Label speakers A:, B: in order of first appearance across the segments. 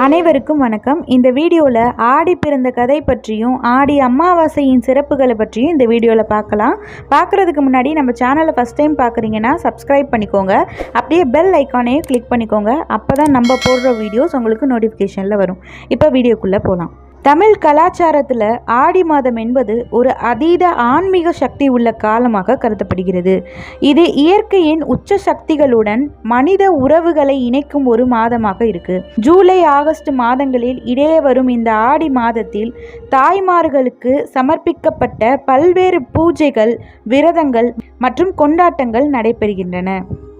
A: அனைவருக்கும் வணக்கம். இந்த வீடியோவில் ஆடி பிறந்த கதை பற்றியும் ஆடி அமாவாசையின் சிறப்புகளை பற்றியும் இந்த வீடியோவில் பார்க்கலாம். பார்க்குறதுக்கு முன்னாடி நம்ம சேனலை ஃபஸ்ட் டைம் பார்க்குறீங்கன்னா சப்ஸ்கிரைப் பண்ணிக்கோங்க. அப்படியே பெல் ஐக்கானையும் கிளிக் பண்ணிக்கோங்க. அப்போ தான் நம்ம போடுற வீடியோஸ் உங்களுக்கு நோட்டிஃபிகேஷனில் வரும். இப்போ வீடியோக்குள்ளே போகலாம். தமிழ் கலாச்சாரத்தில் ஆடி மாதம் என்பது ஒரு அதீத ஆன்மீக சக்தி உள்ள காலமாக கருதப்படுகிறது. இது இயற்கையின் உச்ச சக்திகளுடன் மனித உறவுகளை இணைக்கும் ஒரு மாதமாக இருக்கு. ஜூலை ஆகஸ்ட் மாதங்களில் இடையே வரும் இந்த ஆடி மாதத்தில் தாய்மார்களுக்கு சமர்ப்பிக்கப்பட்ட பல்வேறு பூஜைகள், விரதங்கள் மற்றும் கொண்டாட்டங்கள் நடைபெறுகின்றன.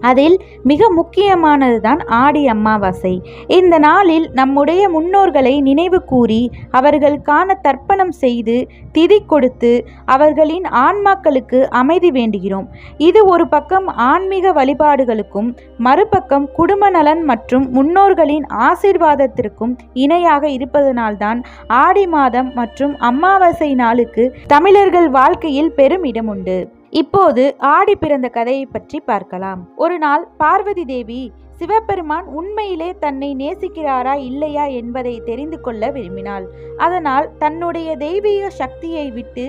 A: அதில் மிக முக்கியமானதுதான் ஆடி அமாவாசை. இந்த நாளில் நம்முடைய முன்னோர்களை நினைவு கூறி அவர்களுக்கான தர்ப்பணம் செய்து திதி கொடுத்து அவர்களின் ஆன்மாக்களுக்கு அமைதி வேண்டுகிறோம். இது ஒரு பக்கம் ஆன்மீக வழிபாடுகளுக்கும் மறுபக்கம் குடும்ப நலன் மற்றும் முன்னோர்களின் ஆசீர்வாதத்திற்கும் இணையாக இருப்பதனால்தான் ஆடி மாதம் மற்றும் அமாவாசை நாளுக்கு தமிழர்கள் வாழ்க்கையில் பெரும் இடம் உண்டு. இப்போது ஆடி பிறந்த கதையை பற்றி பார்க்கலாம். ஒரு நாள் பார்வதி தேவி சிவபெருமான் உண்மையிலே தன்னை நேசிக்கிறாரா இல்லையா என்பதை தெரிந்து கொள்ள விரும்பினாள். அதனால் தன்னுடைய தெய்வீக சக்தியை விட்டு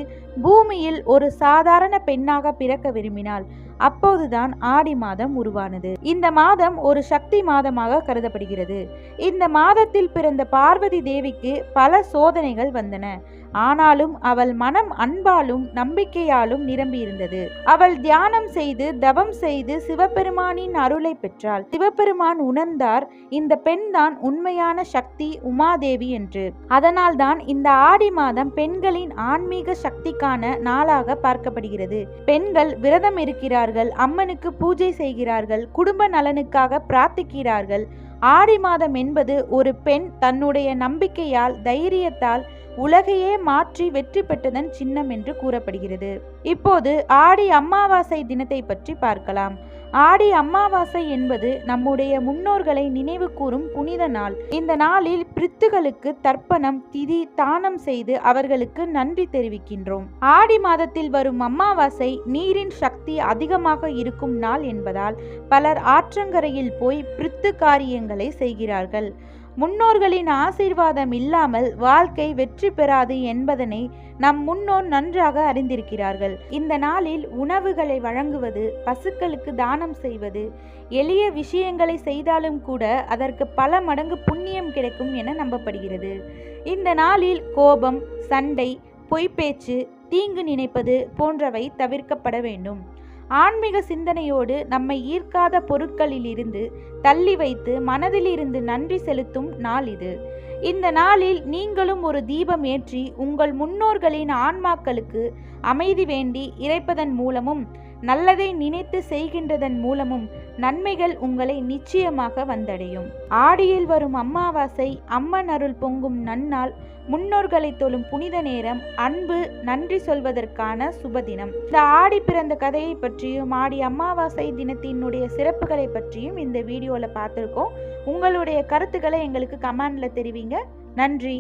A: பூமியில் ஒரு சாதாரண பெண்ணாக பிறக்க விரும்பினாள். அப்போதுதான் ஆடி மாதம் உருவானது. இந்த மாதம் ஒரு சக்தி மாதமாக கருதப்படுகிறது. இந்த மாதத்தில் பிறந்த பார்வதி தேவிக்கு பல சோதனைகள் வந்தன. ஆனாலும் அவள் மனம் அன்பாலும் நம்பிக்கையாலும் நிரம்பியிருந்தது. அவள் தியானம் செய்து தவம் செய்து சிவபெருமானின் அருளை பெற்றாள். சிவபெருமான் உணர்ந்தார், இந்த பெண் தான் உண்மையான சக்தி உமாதேவி என்று. அதனால்தான் இந்த ஆடி மாதம் பெண்களின் ஆன்மீக சக்திக்கான நாளாக பார்க்கப்படுகிறது. பெண்கள் விரதம் இருக்கிறார்கள், அம்மனுக்கு பூஜை செய்கிறார்கள், குடும்ப நலனுக்காக பிரார்த்திக்கிறார்கள். ஆடி மாதம் என்பது ஒரு பெண் தன்னுடைய நம்பிக்கையால் தைரியத்தால் உலகையே மாற்றி வெற்றி பெற்றதன் சின்னம் என்று கூறப்படுகிறது. இப்போது ஆடி அமாவாசை தினத்தை பற்றி பார்க்கலாம். ஆடி அமாவாசை என்பது நம்முடைய முன்னோர்களை நினைவு கூறும் புனித நாள். இந்த நாளில் பித்ருக்களுக்கு தர்ப்பணம், திதி, தானம் செய்து அவர்களுக்கு நன்றி தெரிவிக்கின்றோம். ஆடி மாதத்தில் வரும் அமாவாசை நீரின் சக்தி அதிகமாக இருக்கும் நாள் என்பதால் பலர் ஆற்றங்கரையில் போய் பித்ரு காரியங்களை செய்கிறார்கள். முன்னோர்களின் ஆசீர்வாதம் இல்லாமல் வாழ்க்கை வெற்றி பெறாது என்பதனை நம் முன்னோர் நன்றாக அறிந்திருக்கிறார்கள். இந்த நாளில் உணவுகளை வழங்குவது, பசுக்களுக்கு தானம் செய்வது, எளிய விஷயங்களை செய்தாலும் கூட அதற்கு பல மடங்கு புண்ணியம் கிடைக்கும் என நம்பப்படுகிறது. இந்த நாளில் கோபம், சண்டை, பொய்ப்பேச்சு, தீங்கு நினைப்பது போன்றவை தவிர்க்கப்பட வேண்டும். ஆன்மீக சிந்தனையோடு நம்மை ஈர்க்காத பொருட்களிலிருந்து தள்ளி வைத்து மனதிலிருந்து நன்றி செலுத்தும் நாள் இது. இந்த நாளில் நீங்களும் ஒரு தீபம் ஏற்றி உங்கள் முன்னோர்களின் ஆன்மாக்களுக்கு அமைதி வேண்டி இறைப்பதன் மூலமும் நல்லதை நினைத்து செய்கின்றதன் மூலமும் நன்மைகள் உங்களை நிச்சயமாக வந்தடையும். ஆடியில் வரும் அமாவாசை அம்மன் அருள் பொங்கும் நன்னாள், முன்னோர்களை தொழும் புனித நேரம், அன்பு, நன்றி சொல்வதற்கான சுபதினம். இந்த ஆடி பிறந்த கதையை பற்றியும் ஆடி அமாவாசை தினத்தினுடைய சிறப்புகளை பற்றியும் இந்த வீடியோவில் பார்த்துருக்கோம். உங்களுடைய கருத்துக்களை எங்களுக்கு கமெண்ட்ல தெரிவிங்க. நன்றி.